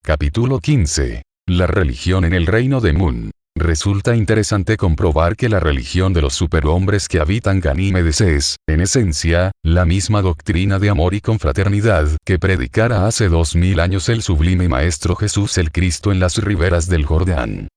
Capítulo 15. La religión en el reino de Mun. Resulta interesante comprobar que la religión de los superhombres que habitan Ganímedes es, en esencia, la misma doctrina de amor y confraternidad que predicara hace 2000 años el sublime Maestro Jesús el Cristo en las riberas del Jordán.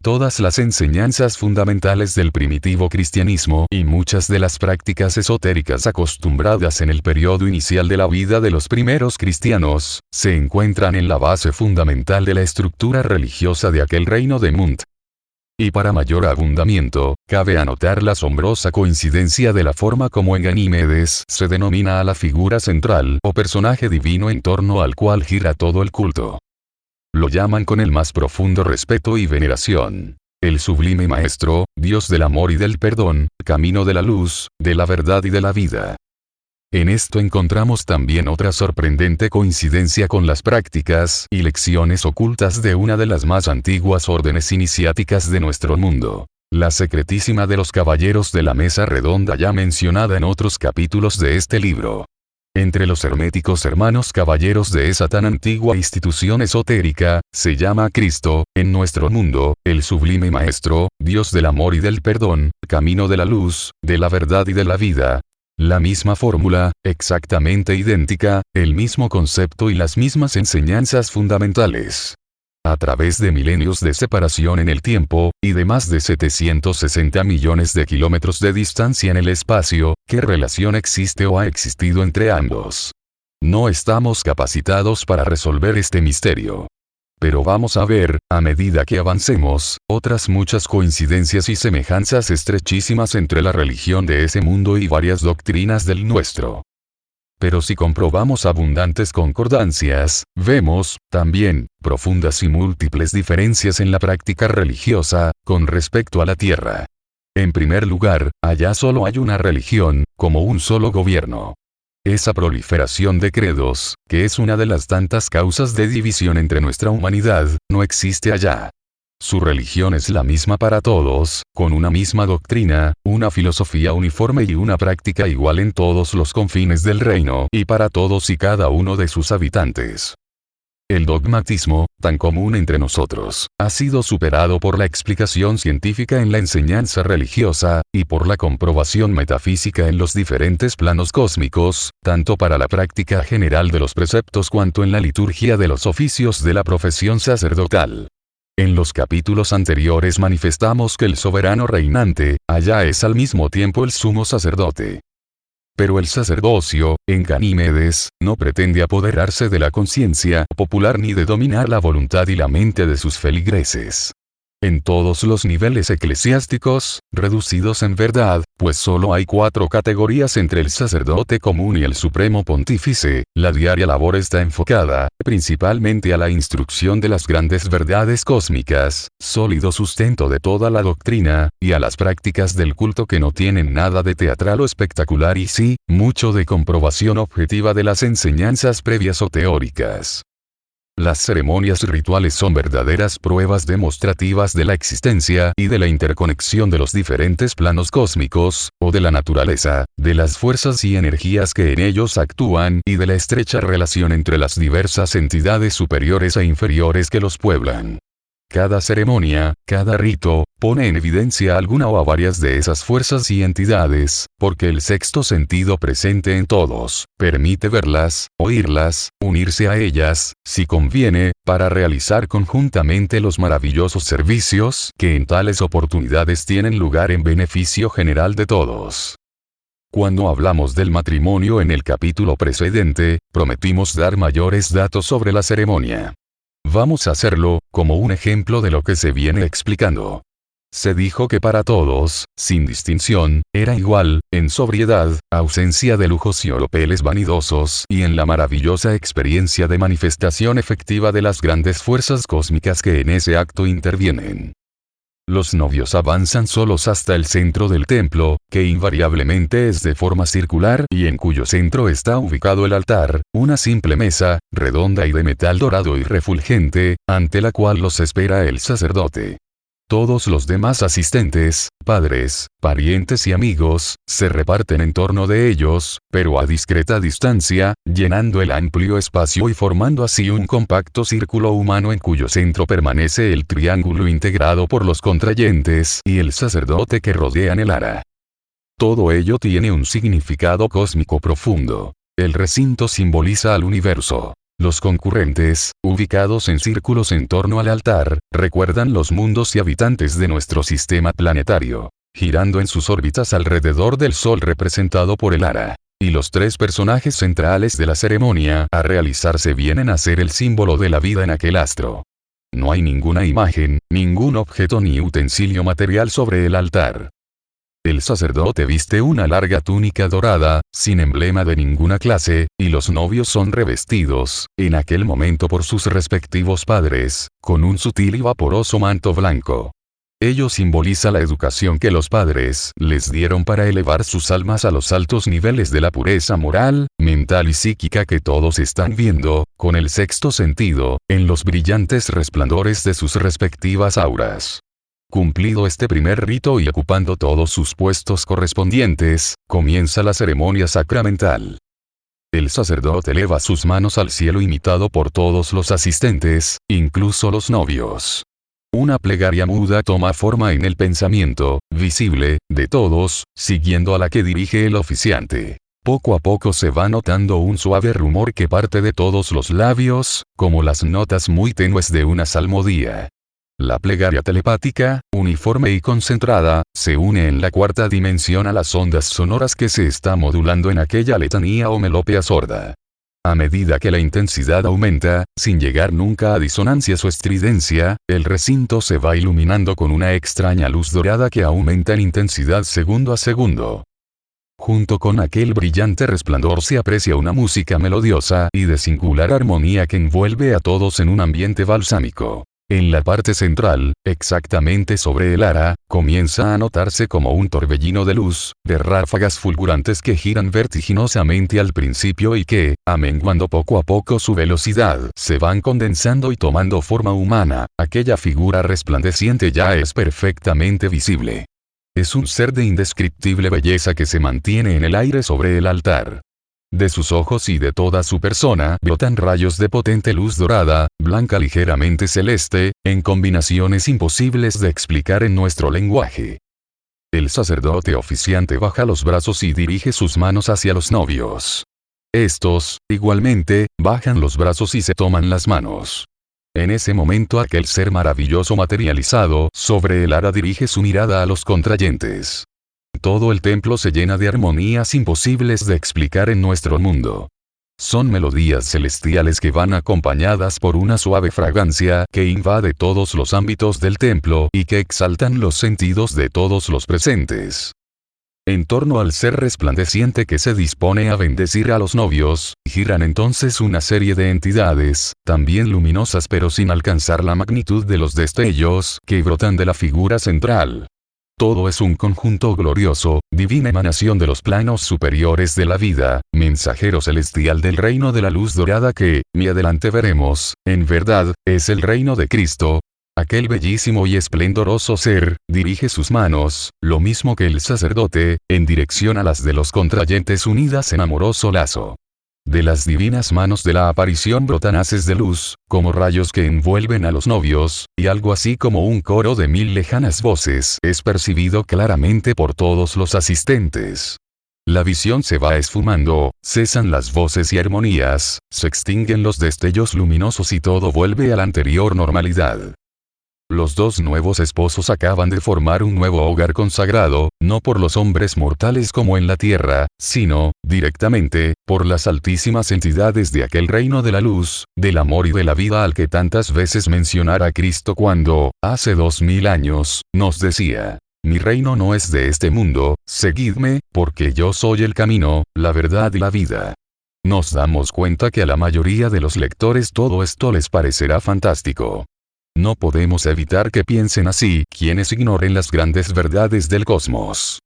Todas las enseñanzas fundamentales del primitivo cristianismo y muchas de las prácticas esotéricas acostumbradas en el periodo inicial de la vida de los primeros cristianos, se encuentran en la base fundamental de la estructura religiosa de aquel reino de Munt. Y para mayor abundamiento, cabe anotar la asombrosa coincidencia de la forma como en Ganímedes se denomina a la figura central o personaje divino en torno al cual gira todo el culto. Lo llaman con el más profundo respeto y veneración. El sublime Maestro, Dios del amor y del perdón, camino de la luz, de la verdad y de la vida. En esto encontramos también otra sorprendente coincidencia con las prácticas y lecciones ocultas de una de las más antiguas órdenes iniciáticas de nuestro mundo. La secretísima de los caballeros de la mesa redonda ya mencionada en otros capítulos de este libro. Entre los herméticos hermanos caballeros de esa tan antigua institución esotérica, se llama Cristo, en nuestro mundo, el sublime Maestro, Dios del amor y del perdón, camino de la luz, de la verdad y de la vida. La misma fórmula, exactamente idéntica, el mismo concepto y las mismas enseñanzas fundamentales. A través de milenios de separación en el tiempo, y de más de 760 millones de kilómetros de distancia en el espacio, ¿qué relación existe o ha existido entre ambos? No estamos capacitados para resolver este misterio. Pero vamos a ver, a medida que avancemos, otras muchas coincidencias y semejanzas estrechísimas entre la religión de ese mundo y varias doctrinas del nuestro. Pero si comprobamos abundantes concordancias, vemos, también, profundas y múltiples diferencias en la práctica religiosa, con respecto a la tierra. En primer lugar, allá solo hay una religión, como un solo gobierno. Esa proliferación de credos, que es una de las tantas causas de división entre nuestra humanidad, no existe allá. Su religión es la misma para todos, con una misma doctrina, una filosofía uniforme y una práctica igual en todos los confines del reino y para todos y cada uno de sus habitantes. El dogmatismo, tan común entre nosotros, ha sido superado por la explicación científica en la enseñanza religiosa, y por la comprobación metafísica en los diferentes planos cósmicos, tanto para la práctica general de los preceptos cuanto en la liturgia de los oficios de la profesión sacerdotal. En los capítulos anteriores manifestamos que el soberano reinante, allá es al mismo tiempo el sumo sacerdote. Pero el sacerdocio, en Ganímedes, no pretende apoderarse de la conciencia popular ni de dominar la voluntad y la mente de sus feligreses. En todos los niveles eclesiásticos, reducidos en verdad, pues solo hay 4 categorías entre el sacerdote común y el supremo pontífice, la diaria labor está enfocada, principalmente a la instrucción de las grandes verdades cósmicas, sólido sustento de toda la doctrina, y a las prácticas del culto que no tienen nada de teatral o espectacular y sí, mucho de comprobación objetiva de las enseñanzas previas o teóricas. Las ceremonias rituales son verdaderas pruebas demostrativas de la existencia y de la interconexión de los diferentes planos cósmicos, o de la naturaleza, de las fuerzas y energías que en ellos actúan y de la estrecha relación entre las diversas entidades superiores e inferiores que los pueblan. Cada ceremonia, cada rito, pone en evidencia alguna o a varias de esas fuerzas y entidades, porque el sexto sentido presente en todos, permite verlas, oírlas, unirse a ellas, si conviene, para realizar conjuntamente los maravillosos servicios que en tales oportunidades tienen lugar en beneficio general de todos. Cuando hablamos del matrimonio en el capítulo precedente, prometimos dar mayores datos sobre la ceremonia. Vamos a hacerlo, como un ejemplo de lo que se viene explicando. Se dijo que para todos, sin distinción, era igual, en sobriedad, ausencia de lujos y oropeles vanidosos y en la maravillosa experiencia de manifestación efectiva de las grandes fuerzas cósmicas que en ese acto intervienen. Los novios avanzan solos hasta el centro del templo, que invariablemente es de forma circular y en cuyo centro está ubicado el altar, una simple mesa, redonda y de metal dorado y refulgente, ante la cual los espera el sacerdote. Todos los demás asistentes, padres, parientes y amigos, se reparten en torno de ellos, pero a discreta distancia, llenando el amplio espacio y formando así un compacto círculo humano en cuyo centro permanece el triángulo integrado por los contrayentes y el sacerdote que rodean el ara. Todo ello tiene un significado cósmico profundo. El recinto simboliza al universo. Los concurrentes, ubicados en círculos en torno al altar, recuerdan los mundos y habitantes de nuestro sistema planetario, girando en sus órbitas alrededor del Sol representado por el ara. Y los tres personajes centrales de la ceremonia a realizarse vienen a ser el símbolo de la vida en aquel astro. No hay ninguna imagen, ningún objeto ni utensilio material sobre el altar. El sacerdote viste una larga túnica dorada, sin emblema de ninguna clase, y los novios son revestidos, en aquel momento por sus respectivos padres, con un sutil y vaporoso manto blanco. Ello simboliza la educación que los padres les dieron para elevar sus almas a los altos niveles de la pureza moral, mental y psíquica que todos están viendo, con el sexto sentido, en los brillantes resplandores de sus respectivas auras. Cumplido este primer rito y ocupando todos sus puestos correspondientes, comienza la ceremonia sacramental. El sacerdote eleva sus manos al cielo imitado por todos los asistentes, incluso los novios. Una plegaria muda toma forma en el pensamiento, visible, de todos, siguiendo a la que dirige el oficiante. Poco a poco se va notando un suave rumor que parte de todos los labios, como las notas muy tenues de una salmodia. La plegaria telepática, uniforme y concentrada, se une en la cuarta dimensión a las ondas sonoras que se está modulando en aquella letanía o melopea sorda. A medida que la intensidad aumenta, sin llegar nunca a disonancias o estridencia, el recinto se va iluminando con una extraña luz dorada que aumenta en intensidad segundo a segundo. Junto con aquel brillante resplandor se aprecia una música melodiosa y de singular armonía que envuelve a todos en un ambiente balsámico. En la parte central, exactamente sobre el ara, comienza a notarse como un torbellino de luz, de ráfagas fulgurantes que giran vertiginosamente al principio y que, amenguando poco a poco su velocidad, se van condensando y tomando forma humana. Aquella figura resplandeciente ya es perfectamente visible. Es un ser de indescriptible belleza que se mantiene en el aire sobre el altar. De sus ojos y de toda su persona brotan rayos de potente luz dorada, blanca ligeramente celeste, en combinaciones imposibles de explicar en nuestro lenguaje. El sacerdote oficiante baja los brazos y dirige sus manos hacia los novios. Estos, igualmente, bajan los brazos y se toman las manos. En ese momento aquel ser maravilloso materializado sobre el ara dirige su mirada a los contrayentes. Todo el templo se llena de armonías imposibles de explicar en nuestro mundo. Son melodías celestiales que van acompañadas por una suave fragancia que invade todos los ámbitos del templo y que exaltan los sentidos de todos los presentes. En torno al ser resplandeciente que se dispone a bendecir a los novios, giran entonces una serie de entidades, también luminosas pero sin alcanzar la magnitud de los destellos que brotan de la figura central. Todo es un conjunto glorioso, divina emanación de los planos superiores de la vida, mensajero celestial del reino de la luz dorada que, más adelante veremos, en verdad, es el reino de Cristo. Aquel bellísimo y esplendoroso ser, dirige sus manos, lo mismo que el sacerdote, en dirección a las de los contrayentes unidas en amoroso lazo. De las divinas manos de la aparición brotan haces de luz, como rayos que envuelven a los novios, y algo así como un coro de 1000 lejanas voces es percibido claramente por todos los asistentes. La visión se va esfumando, cesan las voces y armonías, se extinguen los destellos luminosos y todo vuelve a la anterior normalidad. Los dos nuevos esposos acaban de formar un nuevo hogar consagrado, no por los hombres mortales como en la tierra, sino, directamente, por las altísimas entidades de aquel reino de la luz, del amor y de la vida al que tantas veces mencionara Cristo cuando, hace 2000 años, nos decía: mi reino no es de este mundo, seguidme, porque yo soy el camino, la verdad y la vida. Nos damos cuenta que a la mayoría de los lectores todo esto les parecerá fantástico. No podemos evitar que piensen así quienes ignoren las grandes verdades del cosmos.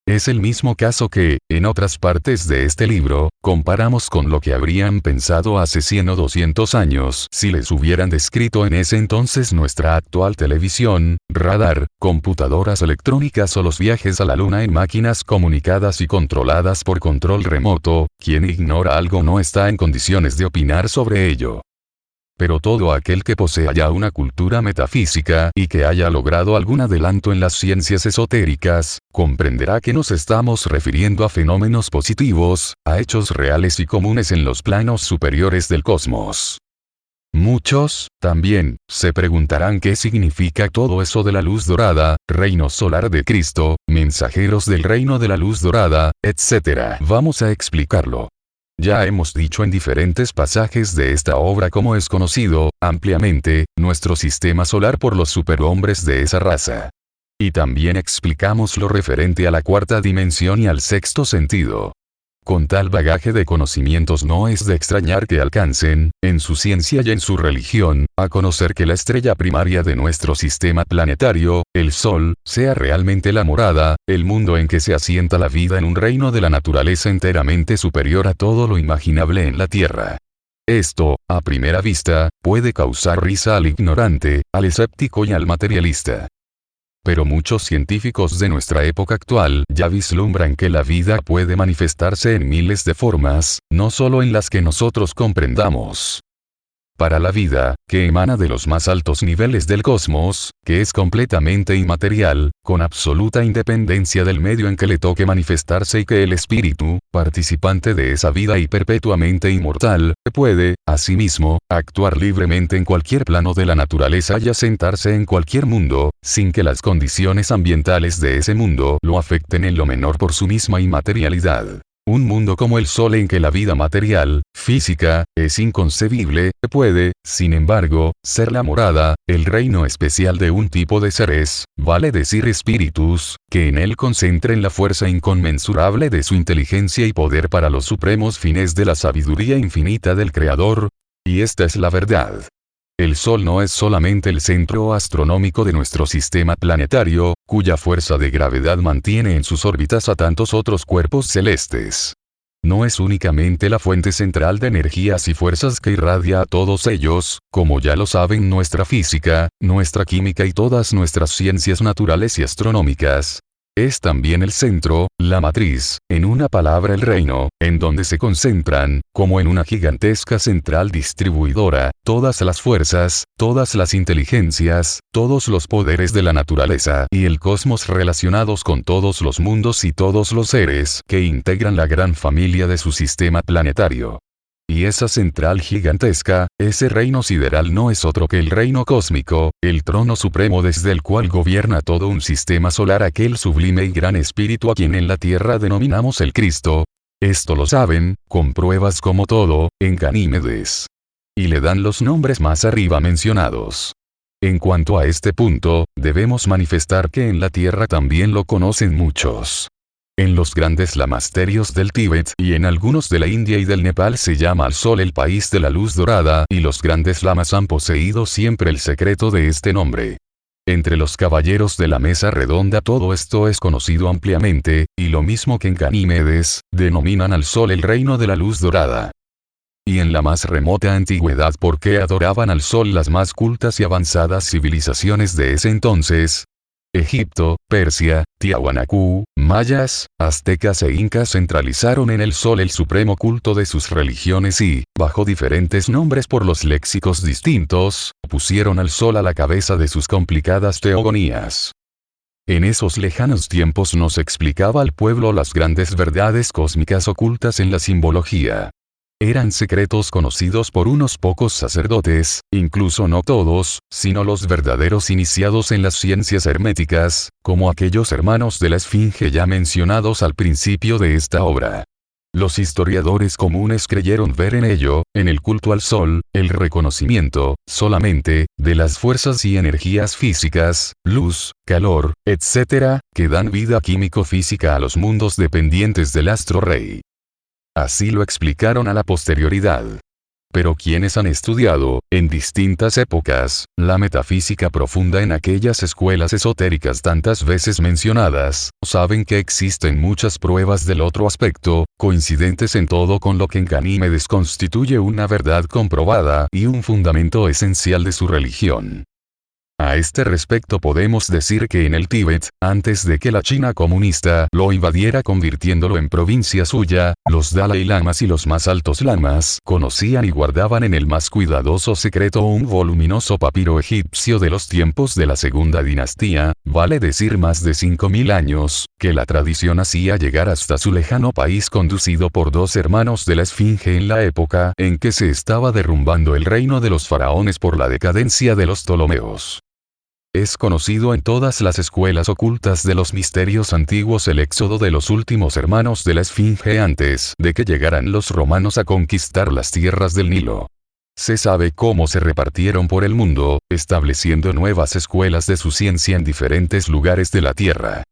Es el mismo caso que, en otras partes de este libro, comparamos con lo que habrían pensado hace 100 o 200 años si les hubieran descrito en ese entonces nuestra actual televisión, radar, computadoras electrónicas o los viajes a la luna en máquinas comunicadas y controladas por control remoto. Quien ignora algo no está en condiciones de opinar sobre ello. Pero todo aquel que posea ya una cultura metafísica y que haya logrado algún adelanto en las ciencias esotéricas, comprenderá que nos estamos refiriendo a fenómenos positivos, a hechos reales y comunes en los planos superiores del cosmos. Muchos, también, se preguntarán qué significa todo eso de la luz dorada, reino solar de Cristo, mensajeros del reino de la luz dorada, etc. Vamos a explicarlo. Ya hemos dicho en diferentes pasajes de esta obra cómo es conocido, ampliamente, nuestro sistema solar por los superhombres de esa raza. Y también explicamos lo referente a la cuarta dimensión y al sexto sentido. Con tal bagaje de conocimientos no es de extrañar que alcancen, en su ciencia y en su religión, a conocer que la estrella primaria de nuestro sistema planetario, el Sol, sea realmente la morada, el mundo en que se asienta la vida en un reino de la naturaleza enteramente superior a todo lo imaginable en la Tierra. Esto, a primera vista, puede causar risa al ignorante, al escéptico y al materialista. Pero muchos científicos de nuestra época actual ya vislumbran que la vida puede manifestarse en miles de formas, no solo en las que nosotros comprendamos. Para la vida, que emana de los más altos niveles del cosmos, que es completamente inmaterial, con absoluta independencia del medio en que le toque manifestarse y que el espíritu, participante de esa vida y perpetuamente inmortal, puede, asimismo, actuar libremente en cualquier plano de la naturaleza y asentarse en cualquier mundo, sin que las condiciones ambientales de ese mundo lo afecten en lo menor por su misma inmaterialidad. Un mundo como el Sol en que la vida material, física, es inconcebible, puede, sin embargo, ser la morada, el reino especial de un tipo de seres, vale decir espíritus, que en él concentren la fuerza inconmensurable de su inteligencia y poder para los supremos fines de la sabiduría infinita del Creador. Y esta es la verdad. El Sol no es solamente el centro astronómico de nuestro sistema planetario, cuya fuerza de gravedad mantiene en sus órbitas a tantos otros cuerpos celestes. No es únicamente la fuente central de energías y fuerzas que irradia a todos ellos, como ya lo saben nuestra física, nuestra química y todas nuestras ciencias naturales y astronómicas. Es también el centro, la matriz, en una palabra el reino, en donde se concentran, como en una gigantesca central distribuidora, todas las fuerzas, todas las inteligencias, todos los poderes de la naturaleza y el cosmos relacionados con todos los mundos y todos los seres que integran la gran familia de su sistema planetario. Y esa central gigantesca, ese reino sideral no es otro que el reino cósmico, el trono supremo desde el cual gobierna todo un sistema solar, aquel sublime y gran espíritu a quien en la tierra denominamos el Cristo. Esto lo saben, con pruebas como todo, en Ganímedes. Y le dan los nombres más arriba mencionados. En cuanto a este punto, debemos manifestar que en la tierra también lo conocen muchos. En los grandes lamasterios del Tíbet y en algunos de la India y del Nepal se llama al Sol el país de la luz dorada y los grandes lamas han poseído siempre el secreto de este nombre. Entre los caballeros de la mesa redonda todo esto es conocido ampliamente, y lo mismo que en Ganímedes, denominan al Sol el reino de la luz dorada. Y en la más remota antigüedad, ¿por qué adoraban al Sol las más cultas y avanzadas civilizaciones de ese entonces? Egipto, Persia, Tiahuanacu, mayas, aztecas e incas centralizaron en el Sol el supremo culto de sus religiones y, bajo diferentes nombres por los léxicos distintos, pusieron al Sol a la cabeza de sus complicadas teogonías. En esos lejanos tiempos nos explicaba al pueblo las grandes verdades cósmicas ocultas en la simbología. Eran secretos conocidos por unos pocos sacerdotes, incluso no todos, sino los verdaderos iniciados en las ciencias herméticas, como aquellos hermanos de la Esfinge ya mencionados al principio de esta obra. Los historiadores comunes creyeron ver en ello, en el culto al Sol, el reconocimiento, solamente, de las fuerzas y energías físicas, luz, calor, etc., que dan vida químico-física a los mundos dependientes del astro rey. Así lo explicaron a la posterioridad. Pero quienes han estudiado, en distintas épocas, la metafísica profunda en aquellas escuelas esotéricas tantas veces mencionadas, saben que existen muchas pruebas del otro aspecto, coincidentes en todo con lo que en Ganímedes constituye una verdad comprobada y un fundamento esencial de su religión. A este respecto podemos decir que en el Tíbet, antes de que la China comunista lo invadiera convirtiéndolo en provincia suya, los Dalai Lamas y los más altos lamas conocían y guardaban en el más cuidadoso secreto un voluminoso papiro egipcio de los tiempos de la segunda dinastía, vale decir más de 5000 años, que la tradición hacía llegar hasta su lejano país conducido por dos hermanos de la Esfinge en la época en que se estaba derrumbando el reino de los faraones por la decadencia de los Ptolomeos. Es conocido en todas las escuelas ocultas de los misterios antiguos el éxodo de los últimos hermanos de la Esfinge antes de que llegaran los romanos a conquistar las tierras del Nilo. Se sabe cómo se repartieron por el mundo, estableciendo nuevas escuelas de su ciencia en diferentes lugares de la Tierra.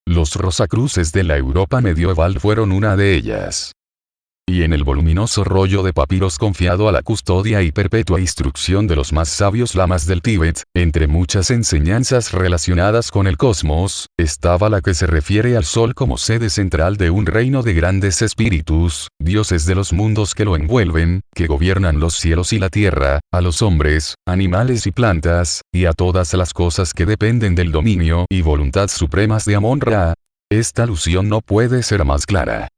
Los Rosacruces de la Europa medieval fueron una de ellas. Y en el voluminoso rollo de papiros confiado a la custodia y perpetua instrucción de los más sabios lamas del Tíbet, entre muchas enseñanzas relacionadas con el cosmos, estaba la que se refiere al Sol como sede central de un reino de grandes espíritus, dioses de los mundos que lo envuelven, que gobiernan los cielos y la tierra, a los hombres, animales y plantas, y a todas las cosas que dependen del dominio y voluntad supremas de Amon-Ra. Esta alusión no puede ser más clara.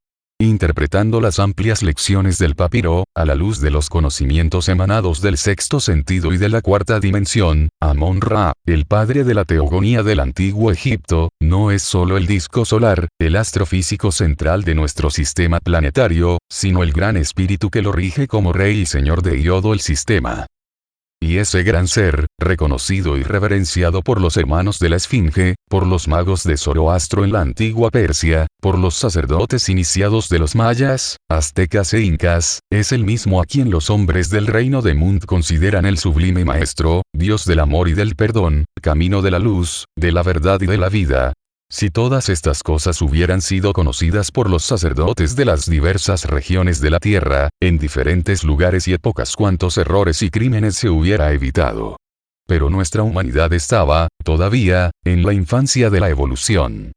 Interpretando las amplias lecciones del papiro, a la luz de los conocimientos emanados del sexto sentido y de la cuarta dimensión, Amon-Ra, el padre de la teogonía del antiguo Egipto, no es solo el disco solar, el astrofísico central de nuestro sistema planetario, sino el gran espíritu que lo rige como rey y señor de todo el sistema. Y ese gran ser, reconocido y reverenciado por los hermanos de la Esfinge, por los magos de Zoroastro en la antigua Persia, por los sacerdotes iniciados de los mayas, aztecas e incas, es el mismo a quien los hombres del reino de Mund consideran el sublime maestro, Dios del amor y del perdón, camino de la luz, de la verdad y de la vida. Si todas estas cosas hubieran sido conocidas por los sacerdotes de las diversas regiones de la tierra, en diferentes lugares y épocas, cuántos errores y crímenes se hubiera evitado. Pero nuestra humanidad estaba, todavía, en la infancia de la evolución.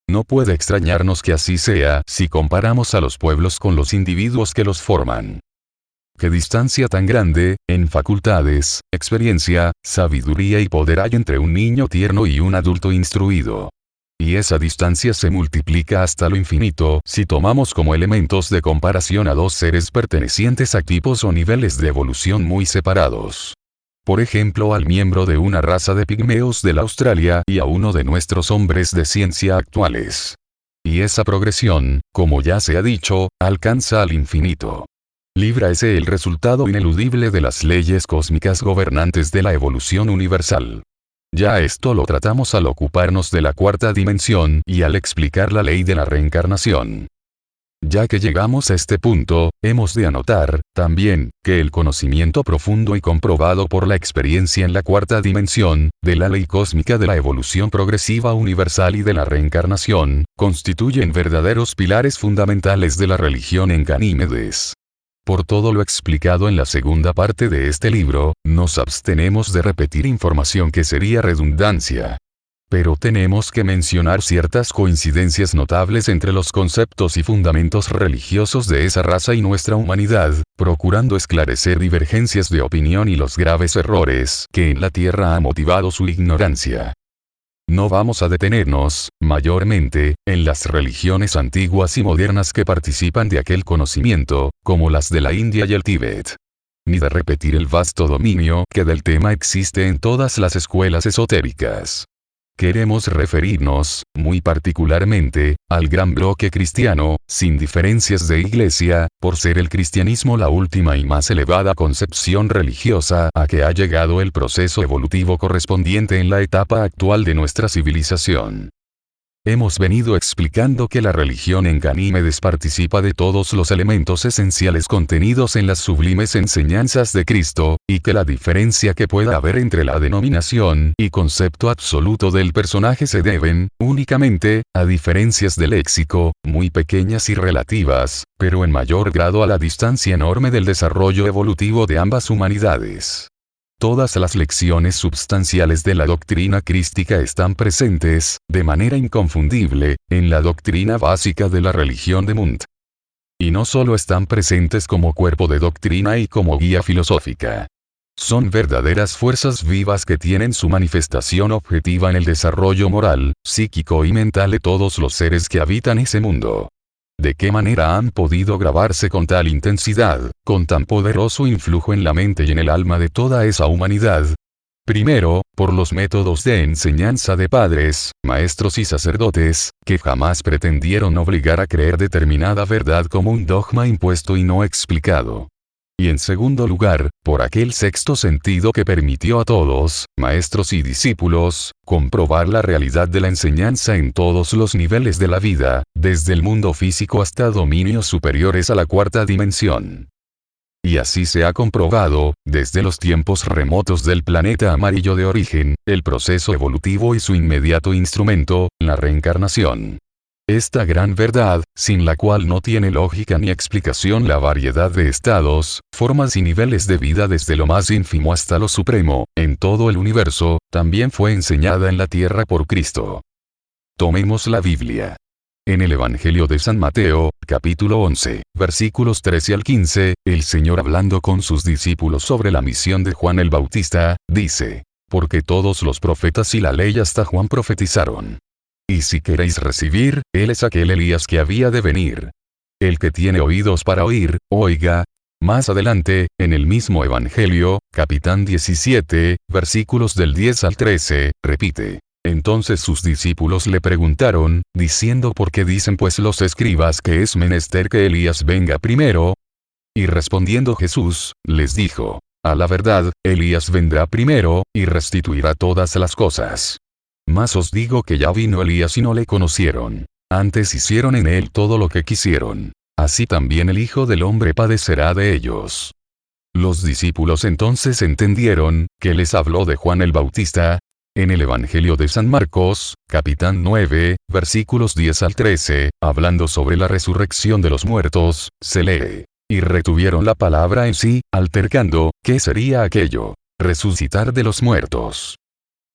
No puede extrañarnos que así sea si comparamos a los pueblos con los individuos que los forman. ¿Qué distancia tan grande, en facultades, experiencia, sabiduría y poder hay entre un niño tierno y un adulto instruido? Y esa distancia se multiplica hasta lo infinito si tomamos como elementos de comparación a dos seres pertenecientes a tipos o niveles de evolución muy separados. Por ejemplo, al miembro de una raza de pigmeos de la Australia y a uno de nuestros hombres de ciencia actuales. Y esa progresión, como ya se ha dicho, alcanza al infinito. Libra ese el resultado ineludible de las leyes cósmicas gobernantes de la evolución universal. Ya esto lo tratamos al ocuparnos de la cuarta dimensión y al explicar la ley de la reencarnación. Ya que llegamos a este punto, hemos de anotar, también, que el conocimiento profundo y comprobado por la experiencia en la cuarta dimensión, de la ley cósmica de la evolución progresiva universal y de la reencarnación, constituyen verdaderos pilares fundamentales de la religión en Ganímedes. Por todo lo explicado en la segunda parte de este libro, nos abstenemos de repetir información que sería redundancia. Pero tenemos que mencionar ciertas coincidencias notables entre los conceptos y fundamentos religiosos de esa raza y nuestra humanidad, procurando esclarecer divergencias de opinión y los graves errores que en la Tierra ha motivado su ignorancia. No vamos a detenernos, mayormente, en las religiones antiguas y modernas que participan de aquel conocimiento, como las de la India y el Tíbet. Ni de repetir el vasto dominio que del tema existe en todas las escuelas esotéricas. Queremos referirnos, muy particularmente, al gran bloque cristiano, sin diferencias de iglesia, por ser el cristianismo la última y más elevada concepción religiosa a que ha llegado el proceso evolutivo correspondiente en la etapa actual de nuestra civilización. Hemos venido explicando que la religión en Ganímedes participa de todos los elementos esenciales contenidos en las sublimes enseñanzas de Cristo, y que la diferencia que pueda haber entre la denominación y concepto absoluto del personaje se deben, únicamente, a diferencias de léxico, muy pequeñas y relativas, pero en mayor grado a la distancia enorme del desarrollo evolutivo de ambas humanidades. Todas las lecciones substanciales de la doctrina crística están presentes, de manera inconfundible, en la doctrina básica de la religión de Munt. Y no solo están presentes como cuerpo de doctrina y como guía filosófica. Son verdaderas fuerzas vivas que tienen su manifestación objetiva en el desarrollo moral, psíquico y mental de todos los seres que habitan ese mundo. ¿De qué manera han podido grabarse con tal intensidad, con tan poderoso influjo en la mente y en el alma de toda esa humanidad? Primero, por los métodos de enseñanza de padres, maestros y sacerdotes, que jamás pretendieron obligar a creer determinada verdad como un dogma impuesto y no explicado. Y en segundo lugar, por aquel sexto sentido que permitió a todos, maestros y discípulos, comprobar la realidad de la enseñanza en todos los niveles de la vida, desde el mundo físico hasta dominios superiores a la cuarta dimensión. Y así se ha comprobado, desde los tiempos remotos del planeta amarillo de origen, el proceso evolutivo y su inmediato instrumento, la reencarnación. Esta gran verdad, sin la cual no tiene lógica ni explicación la variedad de estados, formas y niveles de vida desde lo más ínfimo hasta lo supremo, en todo el universo, también fue enseñada en la tierra por Cristo. Tomemos la Biblia. En el Evangelio de San Mateo, capítulo 11, versículos 13 al 15, el Señor hablando con sus discípulos sobre la misión de Juan el Bautista, dice: porque todos los profetas y la ley hasta Juan profetizaron. Y si queréis recibir, él es aquel Elías que había de venir. El que tiene oídos para oír, oiga. Más adelante, en el mismo Evangelio, capítulo 17, versículos del 10 al 13, repite: entonces sus discípulos le preguntaron, diciendo: ¿por qué dicen pues los escribas que es menester que Elías venga primero? Y respondiendo Jesús, les dijo: a la verdad, Elías vendrá primero, y restituirá todas las cosas. Mas os digo que ya vino Elías y no le conocieron. Antes hicieron en él todo lo que quisieron. Así también el Hijo del Hombre padecerá de ellos. Los discípulos entonces entendieron, que les habló de Juan el Bautista. En el Evangelio de San Marcos, capítulo 9, versículos 10 al 13, hablando sobre la resurrección de los muertos, se lee: y retuvieron la palabra en sí, altercando, ¿qué sería aquello? Resucitar de los muertos.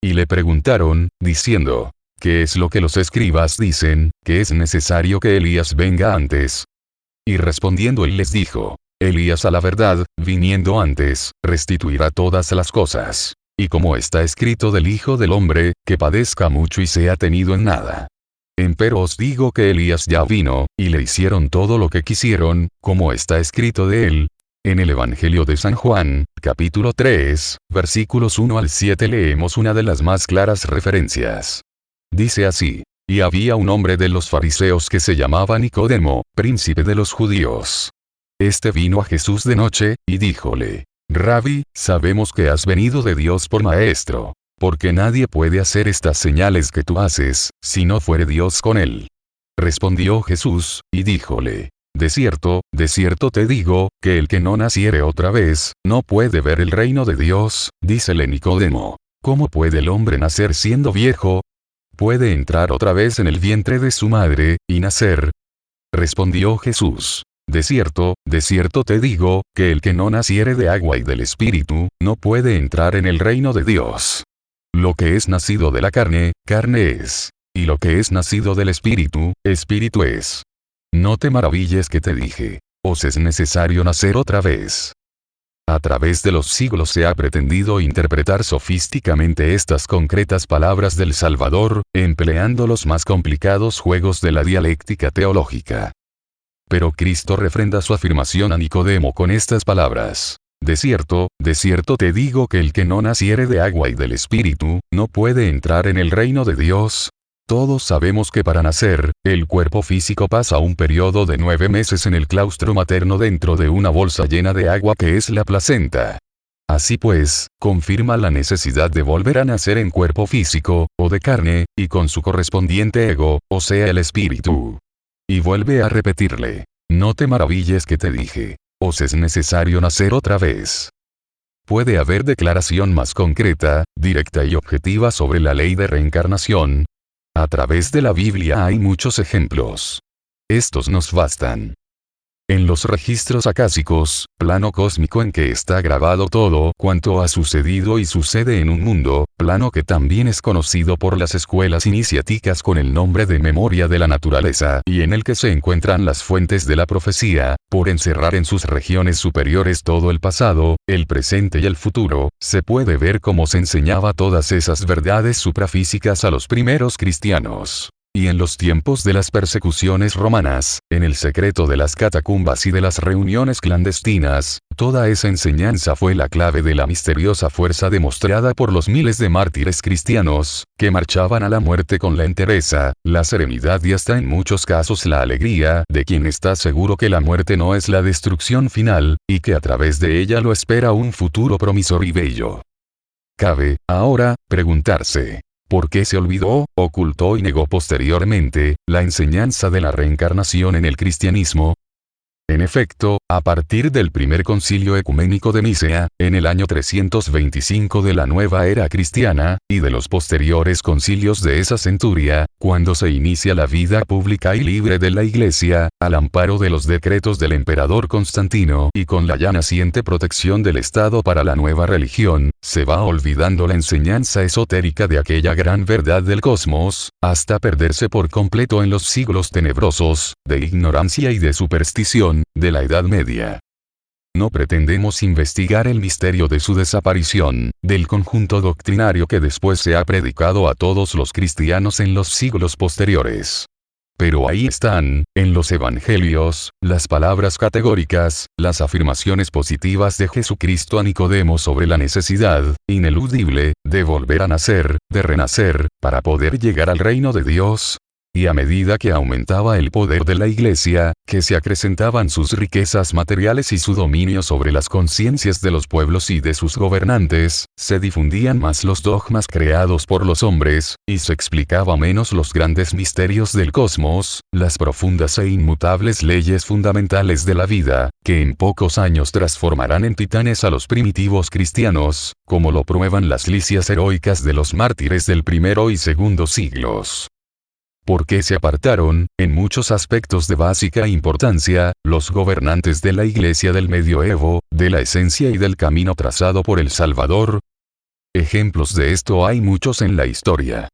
Y le preguntaron, diciendo: ¿qué es lo que los escribas dicen, que es necesario que Elías venga antes? Y respondiendo él les dijo: Elías a la verdad, viniendo antes, restituirá todas las cosas. Y como está escrito del Hijo del Hombre, que padezca mucho y sea tenido en nada. Empero os digo que Elías ya vino, y le hicieron todo lo que quisieron, como está escrito de él. En el Evangelio de San Juan, capítulo 3, versículos 1 al 7 leemos una de las más claras referencias. Dice así: y había un hombre de los fariseos que se llamaba Nicodemo, príncipe de los judíos. Este vino a Jesús de noche, y díjole: Rabí, sabemos que has venido de Dios por maestro, porque nadie puede hacer estas señales que tú haces, si no fuere Dios con él. Respondió Jesús, y díjole: de cierto te digo, que el que no naciere otra vez, no puede ver el reino de Dios. Dícele Nicodemo: ¿cómo puede el hombre nacer siendo viejo? ¿Puede entrar otra vez en el vientre de su madre, y nacer? Respondió Jesús: de cierto te digo, que el que no naciere de agua y del Espíritu, no puede entrar en el reino de Dios. Lo que es nacido de la carne, carne es. Y lo que es nacido del Espíritu, Espíritu es. No te maravilles que te dije: os es necesario nacer otra vez. A través de los siglos se ha pretendido interpretar sofísticamente estas concretas palabras del Salvador, empleando los más complicados juegos de la dialéctica teológica. Pero Cristo refrenda su afirmación a Nicodemo con estas palabras: de cierto te digo que el que no naciere de agua y del Espíritu, no puede entrar en el reino de Dios. Todos sabemos que para nacer, el cuerpo físico pasa un periodo de 9 meses en el claustro materno dentro de una bolsa llena de agua que es la placenta. Así pues, confirma la necesidad de volver a nacer en cuerpo físico, o de carne, y con su correspondiente ego, o sea el espíritu. Y vuelve a repetirle: no te maravilles que te dije, os es necesario nacer otra vez. ¿Puede haber declaración más concreta, directa y objetiva sobre la ley de reencarnación? A través de la Biblia hay muchos ejemplos. Estos nos bastan. En los registros acásicos, plano cósmico en que está grabado todo cuanto ha sucedido y sucede en un mundo, plano que también es conocido por las escuelas iniciáticas con el nombre de memoria de la naturaleza y en el que se encuentran las fuentes de la profecía, por encerrar en sus regiones superiores todo el pasado, el presente y el futuro, se puede ver cómo se enseñaba todas esas verdades suprafísicas a los primeros cristianos. Y en los tiempos de las persecuciones romanas, en el secreto de las catacumbas y de las reuniones clandestinas, toda esa enseñanza fue la clave de la misteriosa fuerza demostrada por los miles de mártires cristianos, que marchaban a la muerte con la entereza, la serenidad y hasta en muchos casos la alegría de quien está seguro que la muerte no es la destrucción final, y que a través de ella lo espera un futuro promisorio y bello. Cabe, ahora, preguntarse: ¿por qué se olvidó, ocultó y negó posteriormente la enseñanza de la reencarnación en el cristianismo? En efecto, a partir del primer concilio ecuménico de Nicea, en el año 325 de la nueva era cristiana, y de los posteriores concilios de esa centuria, cuando se inicia la vida pública y libre de la Iglesia, al amparo de los decretos del emperador Constantino y con la ya naciente protección del Estado para la nueva religión, se va olvidando la enseñanza esotérica de aquella gran verdad del cosmos, hasta perderse por completo en los siglos tenebrosos, de ignorancia y de superstición, de la Edad Media. No pretendemos investigar el misterio de su desaparición, del conjunto doctrinario que después se ha predicado a todos los cristianos en los siglos posteriores. Pero ahí están, en los evangelios, las palabras categóricas, las afirmaciones positivas de Jesucristo a Nicodemo sobre la necesidad, ineludible, de volver a nacer, de renacer, para poder llegar al reino de Dios. Y a medida que aumentaba el poder de la Iglesia, que se acrecentaban sus riquezas materiales y su dominio sobre las conciencias de los pueblos y de sus gobernantes, se difundían más los dogmas creados por los hombres, y se explicaba menos los grandes misterios del cosmos, las profundas e inmutables leyes fundamentales de la vida, que en pocos años transformarán en titanes a los primitivos cristianos, como lo prueban las licias heroicas de los mártires del primero y segundo siglos. ¿Por qué se apartaron, en muchos aspectos de básica importancia, los gobernantes de la Iglesia del medioevo, de la esencia y del camino trazado por el Salvador? Ejemplos de esto hay muchos en la historia.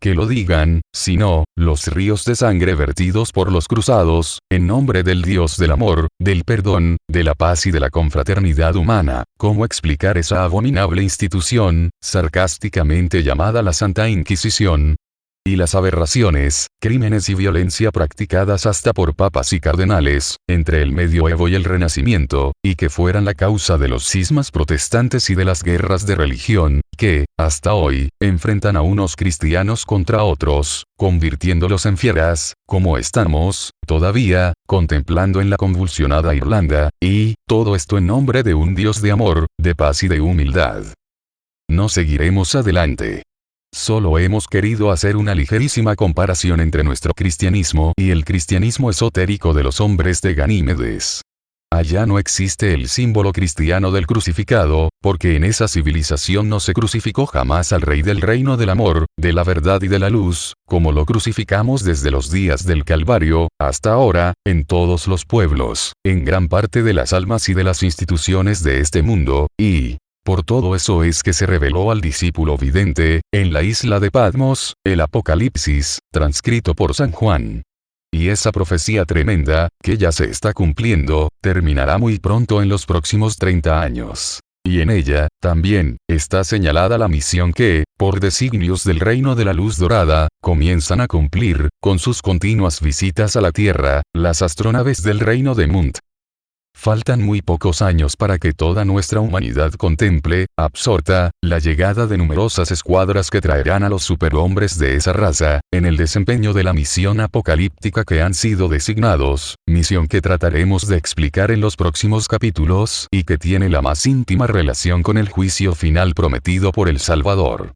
Que lo digan, si no, los ríos de sangre vertidos por los cruzados, en nombre del Dios del amor, del perdón, de la paz y de la confraternidad humana. ¿Cómo explicar esa abominable institución, sarcásticamente llamada la Santa Inquisición? Y las aberraciones, crímenes y violencia practicadas hasta por papas y cardenales, entre el medioevo y el renacimiento, y que fueran la causa de los cismas protestantes y de las guerras de religión, que, hasta hoy, enfrentan a unos cristianos contra otros, convirtiéndolos en fieras, como estamos, todavía, contemplando en la convulsionada Irlanda, y, todo esto en nombre de un Dios de amor, de paz y de humildad. No seguiremos adelante. Solo hemos querido hacer una ligerísima comparación entre nuestro cristianismo y el cristianismo esotérico de los hombres de Ganímedes. Allá no existe el símbolo cristiano del crucificado, porque en esa civilización no se crucificó jamás al Rey del reino del amor, de la verdad y de la luz, como lo crucificamos desde los días del Calvario, hasta ahora, en todos los pueblos, en gran parte de las almas y de las instituciones de este mundo, y por todo eso es que se reveló al discípulo vidente, en la isla de Patmos, el Apocalipsis, transcrito por San Juan. Y esa profecía tremenda, que ya se está cumpliendo, terminará muy pronto en los próximos 30 años. Y en ella, también, está señalada la misión que, por designios del reino de la luz dorada, comienzan a cumplir, con sus continuas visitas a la Tierra, las astronaves del reino de Munt. Faltan muy pocos años para que toda nuestra humanidad contemple, absorta, la llegada de numerosas escuadras que traerán a los superhombres de esa raza, en el desempeño de la misión apocalíptica que han sido designados, misión que trataremos de explicar en los próximos capítulos y que tiene la más íntima relación con el juicio final prometido por el Salvador.